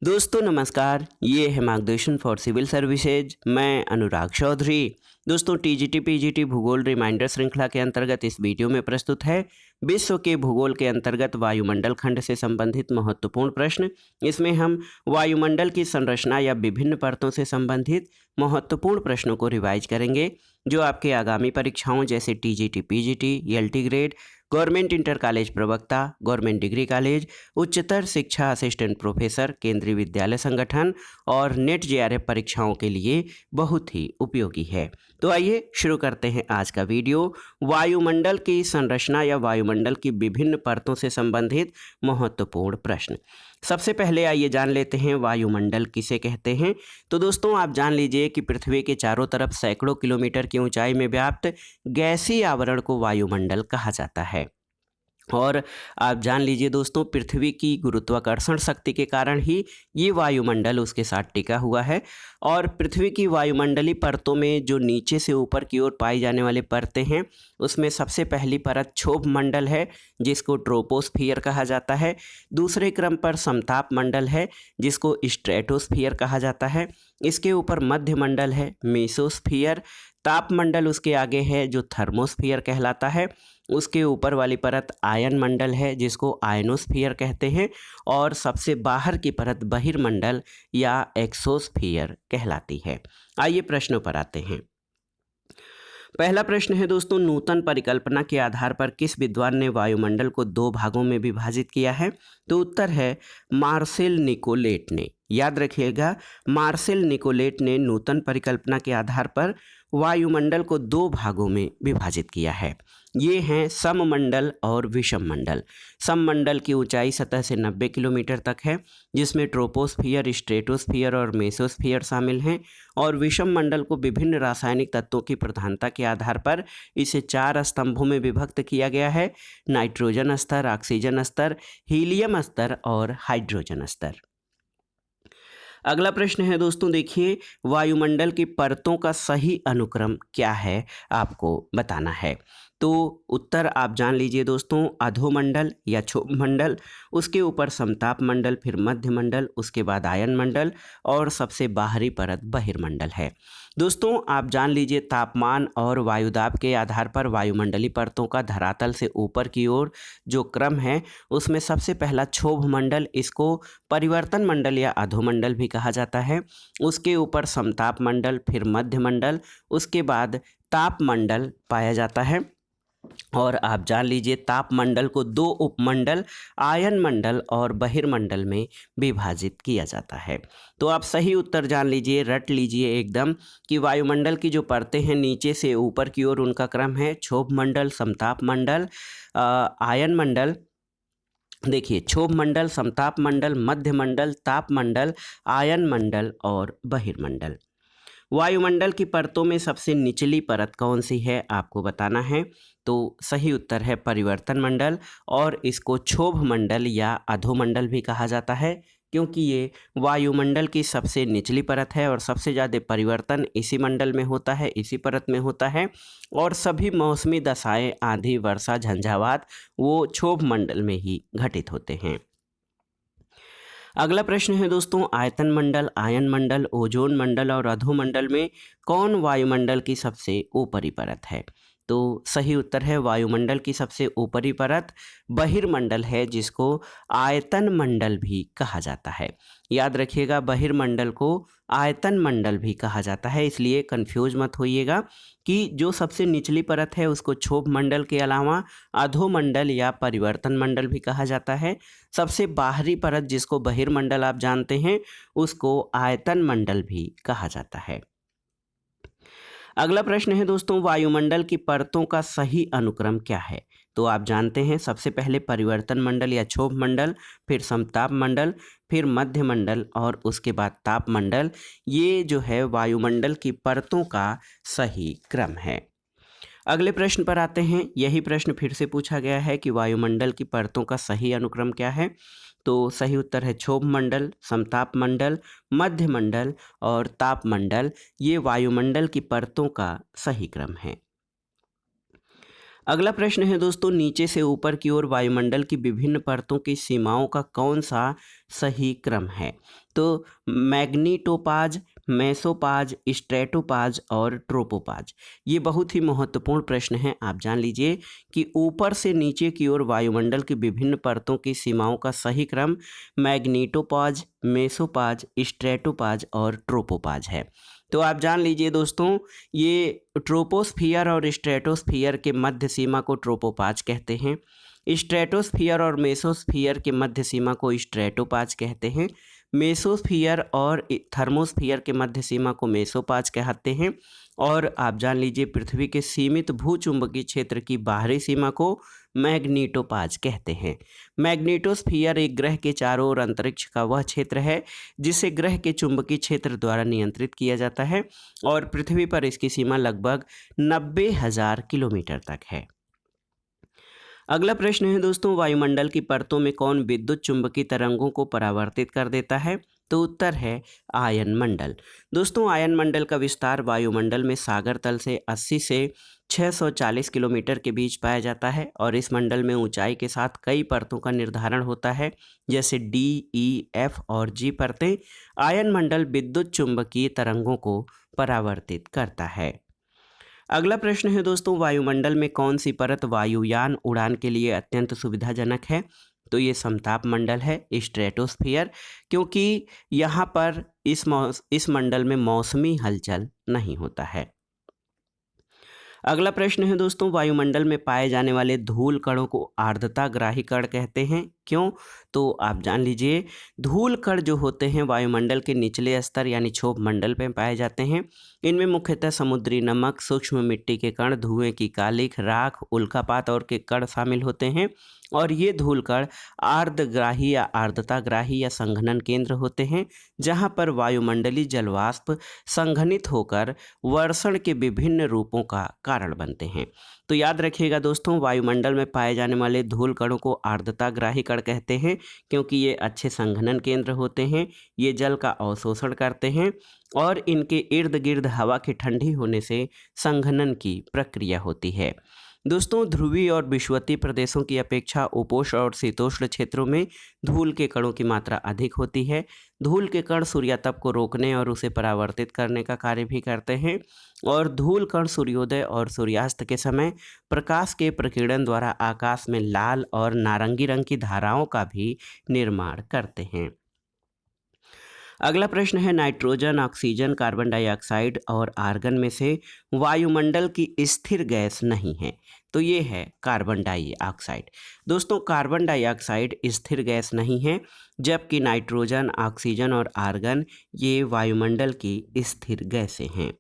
दोस्तों नमस्कार, ये है मार्गदर्शन फॉर सिविल सर्विसेज। मैं अनुराग चौधरी। दोस्तों टीजीटी पीजीटी भूगोल रिमाइंडर श्रृंखला के अंतर्गत इस वीडियो में प्रस्तुत है विश्व के भूगोल के अंतर्गत वायुमंडल खंड से संबंधित महत्वपूर्ण प्रश्न। इसमें हम वायुमंडल की संरचना या विभिन्न परतों से संबंधित महत्वपूर्ण प्रश्नों को रिवाइज करेंगे, जो आपके आगामी परीक्षाओं जैसे TGT PGT, LT grade, government inter college प्रवक्ता, गवर्नमेंट डिग्री कॉलेज, उच्चतर शिक्षा असिस्टेंट प्रोफेसर, केंद्रीय विद्यालय संगठन और नेट जेआरएफ परीक्षाओं के लिए बहुत ही उपयोगी है। तो आइए शुरू करते हैं आज का वीडियो। वायुमंडल की संरचना या वायुमंडल की विभिन्न परतों से संबंधित महत्वपूर्ण प्रश्न। सबसे पहले आइए जान लेते हैं वायुमंडल किसे कहते हैं। तो दोस्तों आप जान लीजिए कि पृथ्वी के चारों तरफ सैकड़ों किलोमीटर की ऊंचाई में व्याप्त गैसीय आवरण को वायुमंडल कहा जाता है। और आप जान लीजिए दोस्तों, पृथ्वी की गुरुत्वाकर्षण शक्ति के कारण ही ये वायुमंडल उसके साथ टिका हुआ है। और पृथ्वी की वायुमंडलीय परतों में जो नीचे से ऊपर की ओर पाई जाने वाली परतें हैं, उसमें सबसे पहली परत क्षोभ मंडल है, जिसको ट्रोपोस्फियर कहा जाता है। दूसरे क्रम पर समताप मंडल है, जिसको स्ट्रेटोस्फियर कहा जाता है। इसके ऊपर मध्य मंडल है, मेसोस्फियर। तापमंडल उसके आगे है, जो थर्मोस्फियर कहलाता है। उसके ऊपर वाली परत आयन मंडल है, जिसको आयनोस्फियर कहते हैं। और सबसे बाहर की परत बहिर्मंडल या एक्सोस्फियर कहलाती है। आइए प्रश्नों पर आते हैं। पहला प्रश्न है दोस्तों, नूतन परिकल्पना के आधार पर किस विद्वान ने वायुमंडल को दो भागों में विभाजित किया है? तो उत्तर है मार्सेल निकोलेट ने। याद रखिएगा, मार्सेल निकोलेट ने नूतन परिकल्पना के आधार पर वायुमंडल को दो भागों में विभाजित किया है। ये हैं सममंडल और विषममंडल। सममंडल की ऊंचाई सतह से 90 किलोमीटर तक है, जिसमें ट्रोपोस्फियर, स्ट्रेटोस्फियर और मेसोस्फियर शामिल हैं। और विषम मंडल को विभिन्न रासायनिक तत्वों की प्रधानता के आधार पर इसे 4 स्तंभों में विभक्त किया गया है: नाइट्रोजन स्तर, ऑक्सीजन स्तर, हीलियम स्तर और हाइड्रोजन स्तर। अगला प्रश्न है दोस्तों, देखिए, वायुमंडल की परतों का सही अनुक्रम क्या है, आपको बताना है। तो उत्तर आप जान लीजिए दोस्तों, अधोमंडल या क्षोभ मंडल, उसके ऊपर समताप मंडल, फिर मध्य मंडल, उसके बाद आयन मंडल और सबसे बाहरी परत बहिर्मंडल है। दोस्तों आप जान लीजिए, तापमान और वायुदाब के आधार पर वायुमंडलीय परतों का धरातल से ऊपर की ओर जो क्रम है, उसमें सबसे पहला क्षोभ मंडल, इसको परिवर्तन मंडल या अधोमंडल भी कहा जाता है। उसके ऊपर समताप मंडल, फिर मध्य मंडल, उसके बाद ताप मंडल पाया जाता है। और आप जान लीजिए, तापमंडल को दो उपमंडल आयन मंडल और बहिर्मंडल में विभाजित किया जाता है। तो आप सही उत्तर जान लीजिए, रट लीजिए एकदम, कि वायुमंडल की जो परतें हैं नीचे से ऊपर की ओर, उनका क्रम है क्षोभ मंडल, समताप मंडल, आयन मंडल। देखिए, क्षोभ मंडल, समताप मंडल, मध्य मंडल, ताप मंडल, आयन मंडल और बहिर्मंडल। वायुमंडल की परतों में सबसे निचली परत कौन सी है, आपको बताना है। तो सही उत्तर है परिवर्तन मंडल, और इसको क्षोभ मंडल या अधोमंडल भी कहा जाता है, क्योंकि ये वायुमंडल की सबसे निचली परत है और सबसे ज़्यादा परिवर्तन इसी मंडल में होता है, इसी परत में होता है। और सभी मौसमी दशाएं, आंधी, वर्षा, झंझावात, वो क्षोभ मंडल में ही घटित होते हैं। अगला प्रश्न है दोस्तों, आयतन मंडल, आयन मंडल, ओजोन मंडल और अधोमंडल में कौन वायुमंडल की सबसे ऊपरी परत है? तो सही उत्तर है वायुमंडल की सबसे ऊपरी परत बहिर्मंडल है, जिसको आयतन मंडल भी कहा जाता है। याद रखिएगा, बहिर्मंडल को आयतन मंडल भी कहा जाता है, इसलिए कंफ्यूज मत होइएगा कि जो सबसे निचली परत है उसको क्षोभ मंडल के अलावा अधोमंडल या परिवर्तन मंडल भी कहा जाता है। सबसे बाहरी परत, जिसको बहिर्मंडल आप जानते हैं, उसको आयतन मंडल भी कहा जाता है। अगला प्रश्न है दोस्तों, वायुमंडल की परतों का सही अनुक्रम क्या है? तो आप जानते हैं, सबसे पहले परिवर्तन मंडल या क्षोभ मंडल, फिर समताप मंडल, फिर मध्य मंडल और उसके बाद ताप मंडल। ये जो है वायुमंडल की परतों का सही क्रम है। अगले प्रश्न पर आते हैं। यही प्रश्न फिर से पूछा गया है कि वायुमंडल की परतों का सही अनुक्रम क्या है। तो सही उत्तर है क्षोभ मंडल, समताप मंडल, मध्य मंडल और ताप मंडल। ये वायुमंडल की परतों का सही क्रम है। अगला प्रश्न है दोस्तों, नीचे से ऊपर की ओर वायुमंडल की विभिन्न परतों की सीमाओं का कौन सा सही क्रम है? तो मैग्नीटोपाज, मेसोपाज, स्ट्रेटोपाज और ट्रोपोपाज। ये बहुत ही महत्वपूर्ण प्रश्न है। आप जान लीजिए कि ऊपर से नीचे की ओर वायुमंडल की विभिन्न परतों की सीमाओं का सही क्रम मैग्नीटोपाज, मेसोपाज, स्ट्रेटोपाज और ट्रोपोपाज है। तो आप जान लीजिए दोस्तों, ये ट्रोपोस्फियर और स्ट्रेटोस्फियर के मध्य सीमा को ट्रोपोपाज कहते हैं। स्ट्रेटोस्फियर और मेसोस्फियर के मध्य सीमा को स्ट्रेटोपाज कहते हैं। मेसोस्फियर और थर्मोस्फियर के मध्य सीमा को मेसोपाज कहते हैं। और आप जान लीजिए, पृथ्वी के सीमित भूचुंबकीय क्षेत्र की बाहरी सीमा को मैग्नीटोपाज कहते हैं। मैग्नीटोस्फियर एक ग्रह के चारों ओर अंतरिक्ष का वह क्षेत्र है जिसे ग्रह के चुंबकीय क्षेत्र द्वारा नियंत्रित किया जाता है और पृथ्वी पर इसकी सीमा लगभग 90,000 किलोमीटर तक है। अगला प्रश्न है दोस्तों, वायुमंडल की परतों में कौन विद्युत चुंबकीय तरंगों को परावर्तित कर देता है? तो उत्तर है आयन मंडल। दोस्तों, आयन मंडल का विस्तार वायुमंडल में सागर तल से 80 से 640 किलोमीटर के बीच पाया जाता है और इस मंडल में ऊंचाई के साथ कई परतों का निर्धारण होता है, जैसे डी, ई, एफ और जी परतें। आयन मंडल विद्युत चुंबकीय तरंगों को परावर्तित करता है। अगला प्रश्न है दोस्तों, वायुमंडल में कौन सी परत वायुयान उड़ान के लिए अत्यंत सुविधाजनक है? तो ये समताप मंडल है, स्ट्रेटोस्फियर, क्योंकि यहाँ पर इस मंडल में मौसमी हलचल नहीं होता है। अगला प्रश्न है दोस्तों, वायुमंडल में पाए जाने वाले धूल कणों को आर्द्रताग्राही कण कहते हैं, क्यों? तो आप जान लीजिए, धूल कण जो होते हैं वायुमंडल के निचले स्तर यानी क्षोभ मंडल में पाए जाते हैं। इनमें मुख्यतः समुद्री नमक, सूक्ष्म मिट्टी के कण, धुएं की कालिख, राख, उल्कापात और के कण शामिल होते हैं और ये धूल कण आर्द्रग्राही या आर्द्रताग्राही या संघनन केंद्र होते हैं, जहां पर वायुमंडलीय जलवाष्प संघनित होकर वर्षण के विभिन्न रूपों का कारण बनते हैं। तो याद रखिएगा दोस्तों, वायुमंडल में पाए जाने वाले धूल कणों को आर्द्रताग्राही कण कहते हैं क्योंकि ये अच्छे संघनन केंद्र होते हैं, ये जल का अवशोषण करते हैं और इनके इर्द गिर्द हवा के ठंडी होने से संघनन की प्रक्रिया होती है। दोस्तों, ध्रुवीय और विषुवतीय प्रदेशों की अपेक्षा उपोष्ण और शीतोष्ण क्षेत्रों में धूल के कणों की मात्रा अधिक होती है। धूल के कण सूर्यातप को रोकने और उसे परावर्तित करने का कार्य भी करते हैं और धूल कण सूर्योदय और सूर्यास्त के समय प्रकाश के प्रकीर्णन द्वारा आकाश में लाल और नारंगी रंग की धाराओं का भी निर्माण करते हैं। अगला प्रश्न है, नाइट्रोजन, ऑक्सीजन, कार्बन डाइऑक्साइड और आर्गन में से वायुमंडल की स्थिर गैस नहीं है? तो ये है कार्बन डाइऑक्साइड। दोस्तों, कार्बन डाइऑक्साइड स्थिर गैस नहीं है, जबकि नाइट्रोजन, ऑक्सीजन और आर्गन ये वायुमंडल की स्थिर गैसें हैं।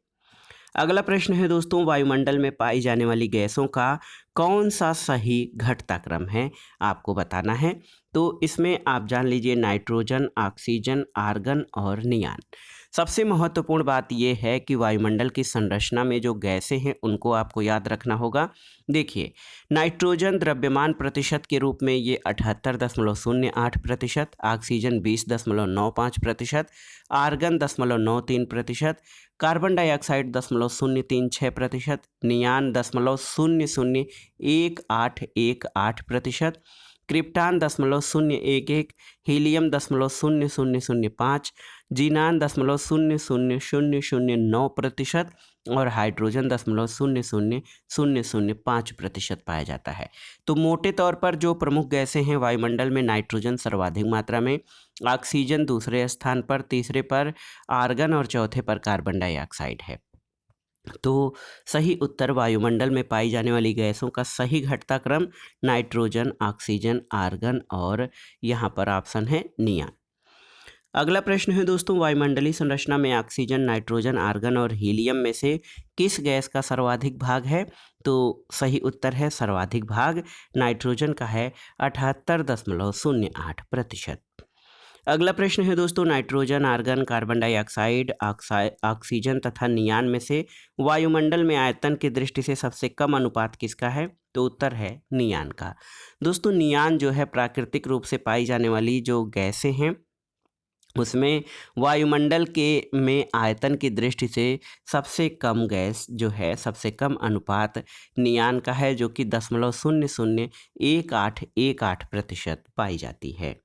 अगला प्रश्न है दोस्तों, वायुमंडल में पाई जाने वाली गैसों का कौन सा सही घटता क्रम है? आपको बताना है। तो इसमें आप जान लीजिए, नाइट्रोजन, ऑक्सीजन, आर्गन और नियान। सबसे महत्वपूर्ण बात यह है कि वायुमंडल की संरचना में जो गैसें हैं उनको आपको याद रखना होगा। देखिए, नाइट्रोजन द्रव्यमान प्रतिशत के रूप में ये 78.08%, oxygen 20.95%, argon 0.93%, carbon dioxide 0.036%, neon 0.001818%, krypton 0.011, helium 0.0005, xenon 0.00009% और हाइड्रोजन 0.00005% पाया जाता है। तो मोटे तौर पर जो प्रमुख गैसें हैं वायुमंडल में, नाइट्रोजन सर्वाधिक मात्रा में, ऑक्सीजन दूसरे स्थान पर, तीसरे पर आर्गन और चौथे पर कार्बन डाइऑक्साइड है। तो सही उत्तर, वायुमंडल में पाई जाने वाली गैसों का सही घटता क्रम नाइट्रोजन, ऑक्सीजन, आर्गन और यहाँ पर ऑप्शन है नियान। अगला प्रश्न है दोस्तों, वायुमंडलीय संरचना में ऑक्सीजन, नाइट्रोजन, आर्गन और हीलियम में से किस गैस का सर्वाधिक भाग है? तो सही उत्तर है सर्वाधिक भाग नाइट्रोजन का है, 78.08%। अगला प्रश्न है दोस्तों, nitrogen, argon, carbon dioxide, oxygen तथा नियान में से वायुमंडल में आयतन की दृष्टि से सबसे कम अनुपात किसका है? तो उत्तर है नियान का। दोस्तों, नियान जो है प्राकृतिक रूप से पाई जाने वाली जो गैसें हैं उसमें वायुमंडल के में आयतन की दृष्टि से सबसे कम गैस जो है, सबसे कम अनुपात नियान का है, जो कि 0.001818% पाई जाती है।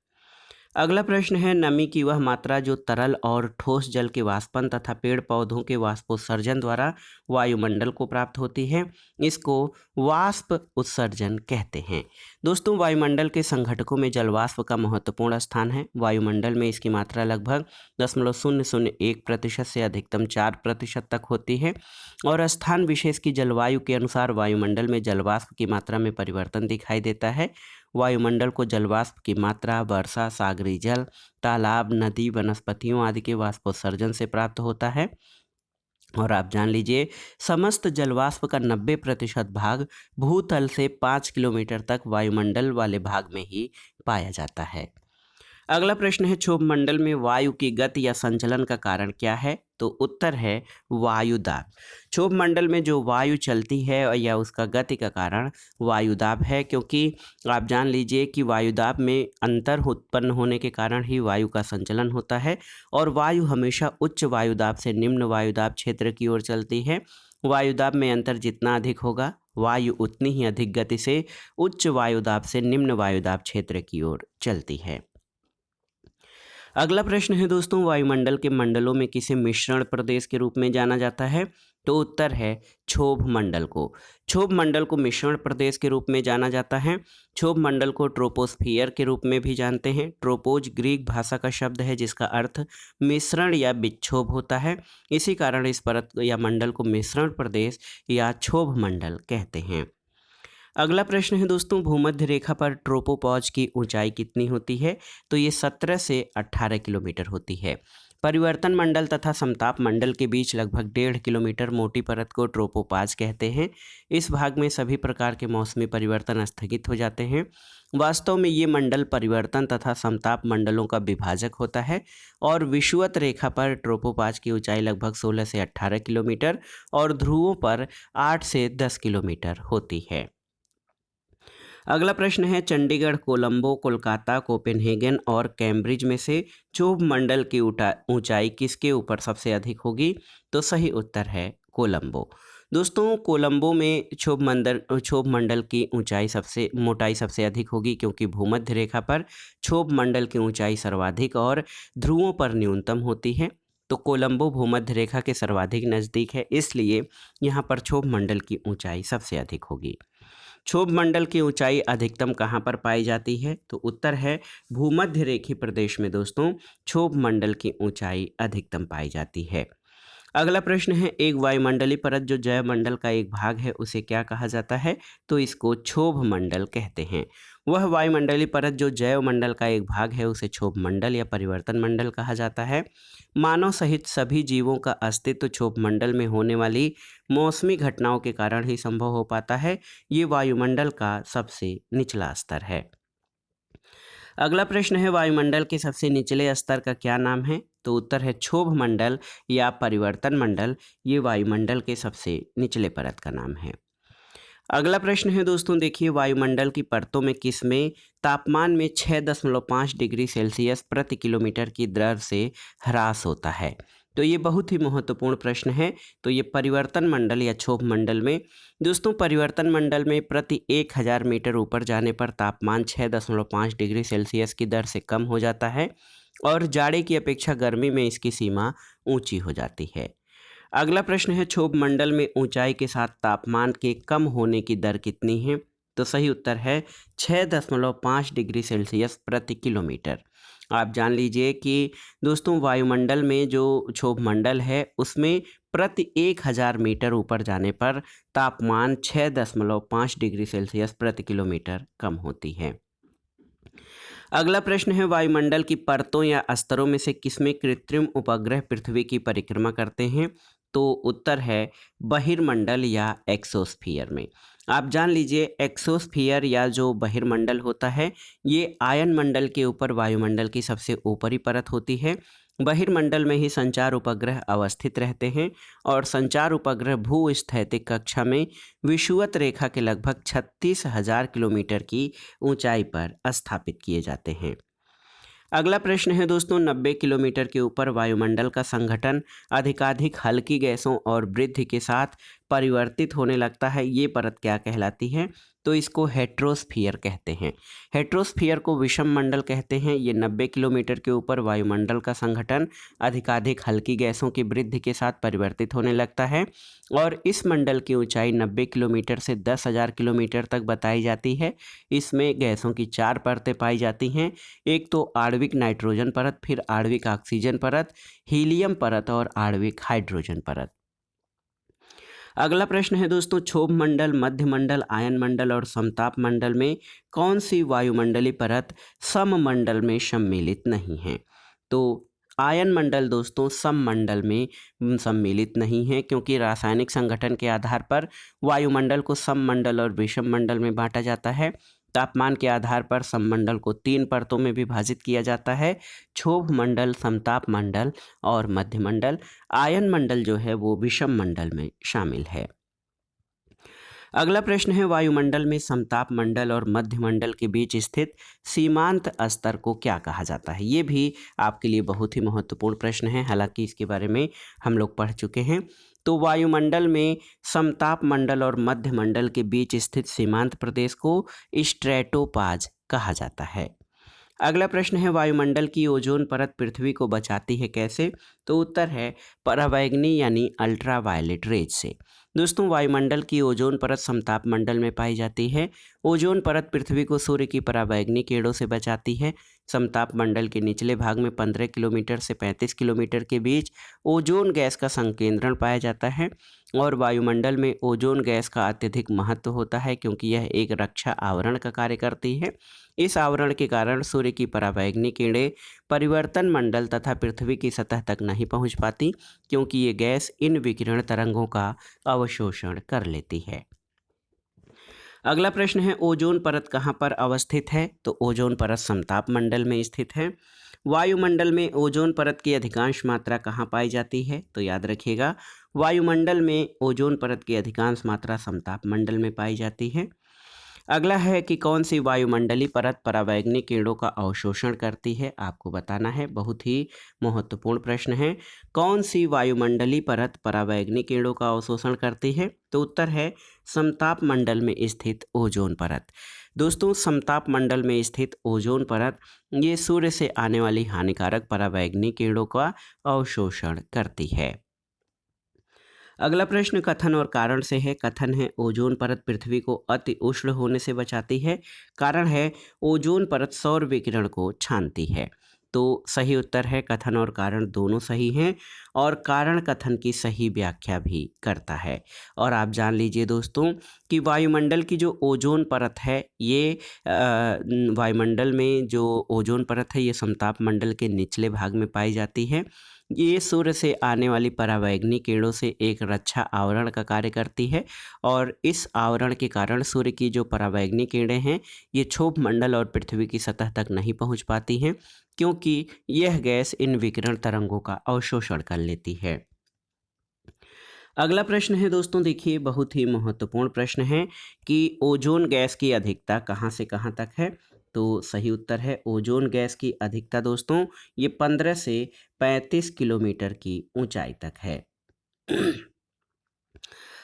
अगला प्रश्न है, नमी की वह मात्रा जो तरल और ठोस जल के वाष्पन तथा पेड़ पौधों के वाष्पोत्सर्जन द्वारा वायुमंडल को प्राप्त होती है, इसको वाष्प उत्सर्जन कहते हैं। दोस्तों, वायुमंडल के संघटकों में जल वाष्प का महत्वपूर्ण स्थान है। वायुमंडल में इसकी मात्रा लगभग 0.001% से अधिकतम 4% तक होती है और स्थान विशेष की जलवायु के अनुसार वायुमंडल में जल वाष्प की मात्रा में परिवर्तन दिखाई देता है। वायुमंडल को जलवाष्प की मात्रा वर्षा, सागरी जल, तालाब, नदी, वनस्पतियों आदि के वाष्पोत्सर्जन से प्राप्त होता है। और आप जान लीजिए, समस्त जलवाष्प का 90% भाग भूतल से 5 किलोमीटर तक वायुमंडल वाले भाग में ही पाया जाता है। अगला प्रश्न है, क्षोभ मंडल में वायु की गति या संचलन का कारण क्या है? तो उत्तर है वायुदाब। क्षोभ मंडल में जो वायु चलती है या उसका गति का कारण वायुदाब है, क्योंकि आप जान लीजिए कि वायुदाब में अंतर उत्पन्न होने के कारण ही वायु का संचलन होता है और वायु हमेशा उच्च वायुदाब से निम्न वायुदाब क्षेत्र की ओर चलती है। वायुदाब में अंतर जितना अधिक होगा, वायु उतनी ही अधिक गति से उच्च वायुदाब से निम्न वायुदाब क्षेत्र की ओर चलती है। अगला प्रश्न है दोस्तों, वायुमंडल के मंडलों में किसे मिश्रण प्रदेश के रूप में जाना जाता है? तो उत्तर है क्षोभ मंडल को। क्षोभ मंडल को मिश्रण प्रदेश के रूप में जाना जाता है। क्षोभ मंडल को ट्रोपोस्फियर के रूप में भी जानते हैं। ट्रोपोज ग्रीक भाषा का शब्द है जिसका अर्थ मिश्रण या विक्षोभ होता है। इसी कारण इस परत या मंडल को मिश्रण प्रदेश या क्षोभ मंडल कहते हैं। अगला प्रश्न है दोस्तों, भूमध्य रेखा पर ट्रोपोपॉज की ऊंचाई कितनी होती है? तो ये 17 से 18 किलोमीटर होती है। परिवर्तन मंडल तथा समताप मंडल के बीच लगभग 1.5 किलोमीटर मोटी परत को ट्रोपोपॉज कहते हैं। इस भाग में सभी प्रकार के मौसमी परिवर्तन स्थगित हो जाते हैं। वास्तव में ये मंडल परिवर्तन तथा समताप मंडलों का विभाजक होता है और विषुवत रेखा पर ट्रोपोपॉज की ऊंचाई लगभग 16 से 18 किलोमीटर और ध्रुवों पर 8 से 10 किलोमीटर होती है। अगला प्रश्न है, चंडीगढ़, कोलंबो, कोलकाता, कोपेनहेगन और कैम्ब्रिज में से क्षोभ मंडल की ऊंचाई किसके ऊपर सबसे अधिक होगी? तो सही उत्तर है कोलंबो। दोस्तों, कोलंबो में क्षोभ मंडल की मोटाई सबसे अधिक होगी, क्योंकि भूमध्य रेखा पर क्षोभ मंडल की ऊंचाई सर्वाधिक और ध्रुवों पर न्यूनतम होती है। तो कोलंबो भूमध्य रेखा के सर्वाधिक नज़दीक है, इसलिए यहाँ पर क्षोभ मंडल की ऊंचाई सबसे अधिक होगी। क्षोभ मंडल की ऊंचाई अधिकतम कहाँ पर पाई जाती है? तो उत्तर है भूमध्य रेखी प्रदेश में दोस्तों क्षोभ मंडल की ऊंचाई अधिकतम पाई जाती है। अगला प्रश्न है, एक वायुमंडलीय परत जो जैवमंडल का एक भाग है उसे क्या कहा जाता है? तो इसको क्षोभ मंडल कहते हैं। वह वायुमंडलीय परत जो जैवमंडल का एक भाग है उसे क्षोभ मंडल या परिवर्तन मंडल कहा जाता है। मानव सहित सभी जीवों का अस्तित्व क्षोभ मंडल में होने वाली मौसमी घटनाओं के कारण ही संभव हो पाता है। ये वायुमंडल का सबसे निचला स्तर है। अगला प्रश्न है, वायुमंडल के सबसे निचले स्तर का क्या नाम है? तो उत्तर है क्षोभ मंडल या परिवर्तन मंडल। ये वायुमंडल के सबसे निचले परत का नाम है। अगला प्रश्न है दोस्तों, देखिए, वायुमंडल की परतों में किसमें तापमान में 6.5 डिग्री सेल्सियस प्रति किलोमीटर की दर से ह्रास होता है? तो ये बहुत ही महत्वपूर्ण प्रश्न है। तो ये परिवर्तन मंडल या क्षोभ मंडल में दोस्तों, परिवर्तन मंडल में प्रति 1000 मीटर ऊपर जाने पर तापमान 6.5 डिग्री सेल्सियस की दर से कम हो जाता है और जाड़े की अपेक्षा गर्मी में इसकी सीमा ऊंची हो जाती है। अगला प्रश्न है, क्षोभ मंडल में ऊंचाई के साथ तापमान के कम होने की दर कितनी है? तो सही उत्तर है 6.5 डिग्री सेल्सियस प्रति किलोमीटर। आप जान लीजिए कि दोस्तों, वायुमंडल में जो क्षोभ मंडल है उसमें प्रति 1000 मीटर ऊपर जाने पर तापमान 6.5 डिग्री सेल्सियस प्रति किलोमीटर कम होती है। अगला प्रश्न है, वायुमंडल की परतों या स्तरों में से किसमें कृत्रिम उपग्रह पृथ्वी की परिक्रमा करते हैं? तो उत्तर है बहिर्मंडल या एक्सोस्फीयर में। आप जान लीजिए, एक्सोस्फीयर या जो बहिर्मंडल होता है ये आयन मंडल के ऊपर वायुमंडल की सबसे ऊपरी परत होती है। बहिर्मंडल में ही संचार उपग्रह अवस्थित रहते हैं और संचार उपग्रह भूस्थैतिक कक्षा में विषुवत रेखा के लगभग 36,000 किलोमीटर की ऊंचाई पर स्थापित किए जाते हैं। अगला प्रश्न है दोस्तों, 90 किलोमीटर के ऊपर वायुमंडल का संघटन अधिकाधिक हल्की गैसों और वृद्धि के साथ परिवर्तित होने लगता है, ये परत क्या कहलाती है? तो इसको हेट्रोस्फियर कहते हैं। हेट्रोस्फियर को विषम मंडल कहते हैं। ये 90 किलोमीटर के ऊपर वायुमंडल का संघटन अधिकाधिक हल्की गैसों की वृद्धि के साथ परिवर्तित होने लगता है और इस मंडल की ऊंचाई 90 किलोमीटर से 10,000 किलोमीटर तक बताई जाती है। इसमें गैसों की 4 परतें पाई जाती हैं। एक तो आणविक नाइट्रोजन परत, फिर आणविक ऑक्सीजन परत, हीलियम परत और आणविक हाइड्रोजन परत। अगला प्रश्न है दोस्तों, क्षोभ मंडल, मध्य मंडल, आयन मंडल और समताप मंडल में कौन सी वायुमंडलीय परत सममंडल में सम्मिलित नहीं है? तो आयन मंडल दोस्तों सममंडल में सम्मिलित नहीं है, क्योंकि रासायनिक संगठन के आधार पर वायुमंडल को सममंडल और विषम मंडल में बांटा जाता है। तापमान के आधार पर सममंडल को 3 परतों में विभाजित किया जाता है, क्षोभ मंडल, समताप मंडल और मध्य मंडल। आयन मंडल जो है वो विषम मंडल में शामिल है। अगला प्रश्न है, वायुमंडल में समताप मंडल और मध्य मंडल के बीच स्थित सीमांत स्तर को क्या कहा जाता है? ये भी आपके लिए बहुत ही महत्वपूर्ण प्रश्न है, हालांकि इसके बारे में हम लोग पढ़ चुके हैं। तो वायुमंडल में समताप मंडल और मध्य मंडल के बीच स्थित सीमांत प्रदेश को स्ट्रेटोपाज कहा जाता है। अगला प्रश्न है, वायुमंडल की ओजोन परत पृथ्वी को बचाती है कैसे? तो उत्तर है पराबैंगनी यानी अल्ट्रावायलेट रेज से। दोस्तों, वायुमंडल की ओजोन परत समताप मंडल में पाई जाती है। ओजोन परत पृथ्वी को सूर्य की पराबैंगनी किरणों से बचाती है। समताप मंडल के निचले भाग में 15 किलोमीटर से 35 किलोमीटर के बीच ओजोन गैस का संकेंद्रण पाया जाता है और वायुमंडल में ओजोन गैस का अत्यधिक महत्व होता है, क्योंकि यह एक रक्षा आवरण का कार्य करती है। इस आवरण के कारण सूर्य की पराबैंगनी किरणें परिवर्तन मंडल तथा पृथ्वी की सतह तक नहीं पहुंच पाती, क्योंकि ये गैस इन विकिरण तरंगों का अवशोषण कर लेती है। अगला प्रश्न है, ओजोन परत कहाँ पर अवस्थित है? तो ओजोन परत समताप मंडल में स्थित है। वायुमंडल में ओजोन परत की अधिकांश मात्रा कहाँ पाई जाती है? तो याद रखिएगा, वायुमंडल में ओजोन परत की अधिकांश मात्रा समताप मंडल में पाई जाती है। अगला है कि कौन सी वायुमंडलीय परत पराबैंगनी किरणों का अवशोषण करती है? आपको बताना है, बहुत ही महत्वपूर्ण प्रश्न है। कौन सी वायुमंडलीय परत पराबैंगनी किरणों का अवशोषण करती है? तो उत्तर है समताप मंडल में स्थित ओजोन परत। दोस्तों, समताप मंडल में स्थित ओजोन परत ये सूर्य से आने वाली हानिकारक पराबैंगनी किरणों का अवशोषण करती है। अगला प्रश्न कथन और कारण से है। कथन है, ओजोन परत पृथ्वी को अति उष्ण होने से बचाती है। कारण है, ओजोन परत सौर विकिरण को छानती है। तो सही उत्तर है, कथन और कारण दोनों सही हैं और कारण कथन की सही व्याख्या भी करता है। और आप जान लीजिए दोस्तों कि वायुमंडल की जो ओजोन परत है, ये वायुमंडल में जो ओजोन परत है ये समताप मंडल के निचले भाग में पाई जाती है। ये सूर्य से आने वाली पराबैंगनी किरणों से एक रक्षा आवरण का कार्य करती है और इस आवरण के कारण सूर्य की जो पराबैंगनी किरणें हैं ये क्षोभ मंडल और पृथ्वी की सतह तक नहीं पहुंच पाती हैं, क्योंकि यह गैस इन विकिरण तरंगों का अवशोषण कर लेती है। अगला प्रश्न है दोस्तों, देखिए बहुत ही महत्वपूर्ण प्रश्न है कि ओजोन गैस की अधिकता कहाँ से कहाँ तक है? तो सही उत्तर है, ओजोन गैस की अधिकता दोस्तों ये 15 से 35 किलोमीटर की ऊंचाई तक है।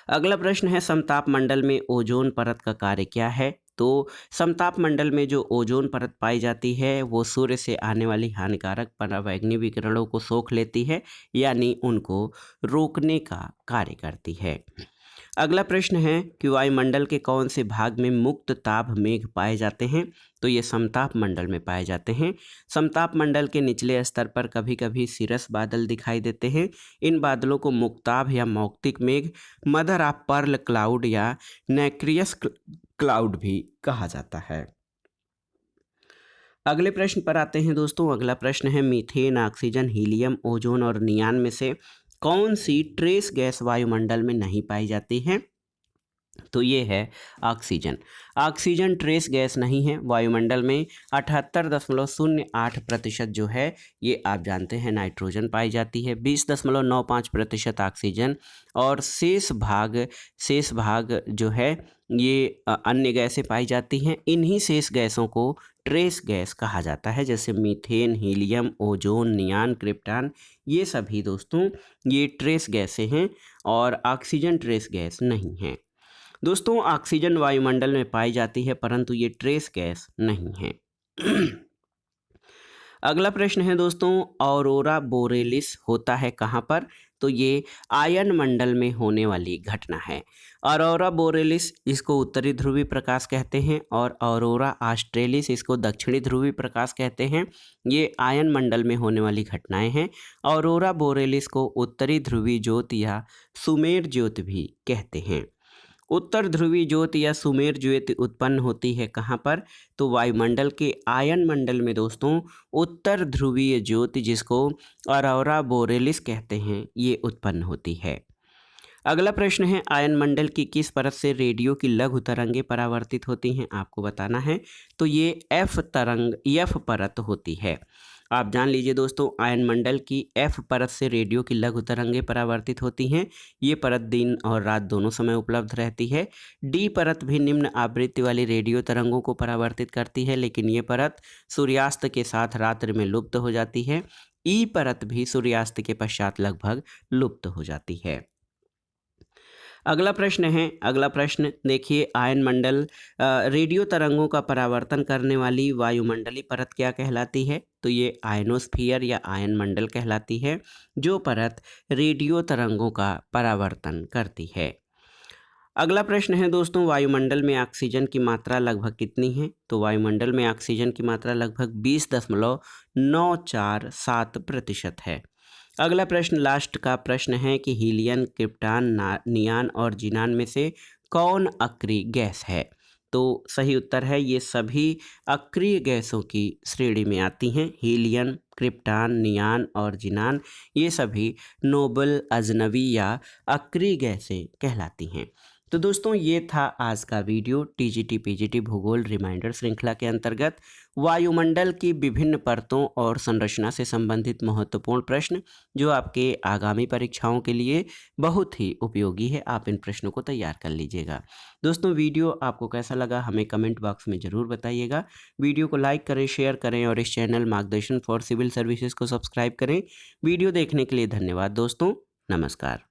अगला प्रश्न है, समताप मंडल में ओजोन परत का कार्य क्या है? तो समताप मंडल में जो ओजोन परत पाई जाती है वो सूर्य से आने वाली हानिकारक पराबैंगनी विकिरणों को सोख लेती है, यानी उनको रोकने का कार्य करती है। अगला प्रश्न है कि वायुमंडल के कौन से भाग में मुक्त ताप मेघ पाए जाते हैं? तो ये समताप मंडल में पाए जाते हैं। समताप मंडल के निचले स्तर पर कभी कभी सिरस बादल दिखाई देते हैं। इन बादलों को मुक्ताभ या मौक्तिक मेघ, मदर ऑफ पर्ल क्लाउड या नैक्रियस क्लाउड भी कहा जाता है। अगले प्रश्न पर आते हैं दोस्तों। अगला प्रश्न है, मीथेन, ऑक्सीजन, हीलियम, ओजोन और नियान में से कौन सी ट्रेस गैस वायुमंडल में नहीं पाई जाती है? तो ये है ऑक्सीजन। ऑक्सीजन ट्रेस गैस नहीं है। वायुमंडल में 78.08% जो है ये आप जानते हैं नाइट्रोजन पाई जाती है, 20.95% ऑक्सीजन और शेष भाग जो है ये अन्य गैसें पाई जाती हैं। इन्हीं शेष गैसों को ट्रेस गैस कहा जाता है, जैसे मीथेन, हीलियम, ओजोन, नियान, क्रिप्टॉन, ये सभी दोस्तों ये ट्रेस गैसें हैं और ऑक्सीजन ट्रेस गैस नहीं है। दोस्तों ऑक्सीजन वायुमंडल में पाई जाती है परंतु ये ट्रेस गैस नहीं है। अगला प्रश्न है दोस्तों, ऑरोरा बोरेलिस होता है कहाँ पर? तो ये आयन मंडल में होने वाली घटना है। ऑरोरा बोरेलिस इसको उत्तरी ध्रुवीय प्रकाश कहते हैं और ऑरोरा ऑस्ट्रेलिस इसको दक्षिणी ध्रुवीय प्रकाश कहते हैं। ये आयन मंडल में होने वाली घटनाएं हैं। ऑरोरा बोरेलिस को उत्तरी ध्रुवीय ज्योति या सुमेर ज्योति भी कहते हैं। उत्तर ध्रुवीय ज्योति या सुमेर ज्योति उत्पन्न होती है कहाँ पर? तो वायुमंडल के आयन मंडल में दोस्तों उत्तर ध्रुवीय ज्योति, जिसको ऑरोरा बोरेलिस कहते हैं, ये उत्पन्न होती है। अगला प्रश्न है, आयन मंडल की किस परत से रेडियो की लघु तरंगें परावर्तित होती हैं? आपको बताना है। तो ये एफ परत होती है। आप जान लीजिए दोस्तों, आयन मंडल की एफ परत से रेडियो की लघु तरंगें परावर्तित होती हैं। ये परत दिन और रात दोनों समय उपलब्ध रहती है। डी परत भी निम्न आवृत्ति वाली रेडियो तरंगों को परावर्तित करती है, लेकिन ये परत सूर्यास्त के साथ रात्रि में लुप्त हो जाती है। ई परत भी सूर्यास्त के पश्चात लगभग लुप्त हो जाती है। अगला प्रश्न देखिए, आयन मंडल रेडियो तरंगों का परावर्तन करने वाली वायुमंडलीय परत क्या कहलाती है? तो ये आयनोस्फीयर या आयन मंडल कहलाती है, जो परत रेडियो तरंगों का परावर्तन करती है। अगला प्रश्न है दोस्तों, वायुमंडल में ऑक्सीजन की मात्रा लगभग कितनी है? तो वायुमंडल में ऑक्सीजन की मात्रा लगभग 20.947% है। अगला प्रश्न लास्ट का प्रश्न है कि हीलियम, क्रिप्टॉन, नियान और जिनान में से कौन अक्रिय गैस है? तो सही उत्तर है, ये सभी अक्रिय गैसों की श्रेणी में आती हैं। हीलियम, क्रिप्टॉन, नियान और जिनान ये सभी नोबल, अजनबी या अक्रिय गैसें कहलाती हैं। तो दोस्तों ये था आज का वीडियो टीजीटी पीजीटी भूगोल रिमाइंडर श्रृंखला के अंतर्गत वायुमंडल की विभिन्न परतों और संरचना से संबंधित महत्वपूर्ण प्रश्न, जो आपके आगामी परीक्षाओं के लिए बहुत ही उपयोगी है। आप इन प्रश्नों को तैयार कर लीजिएगा। दोस्तों वीडियो आपको कैसा लगा हमें कमेंट बॉक्स में ज़रूर बताइएगा। वीडियो को लाइक करें, शेयर करें और इस चैनल मार्गदर्शन फॉर सिविल सर्विसेज को सब्सक्राइब करें। वीडियो देखने के लिए धन्यवाद दोस्तों। नमस्कार।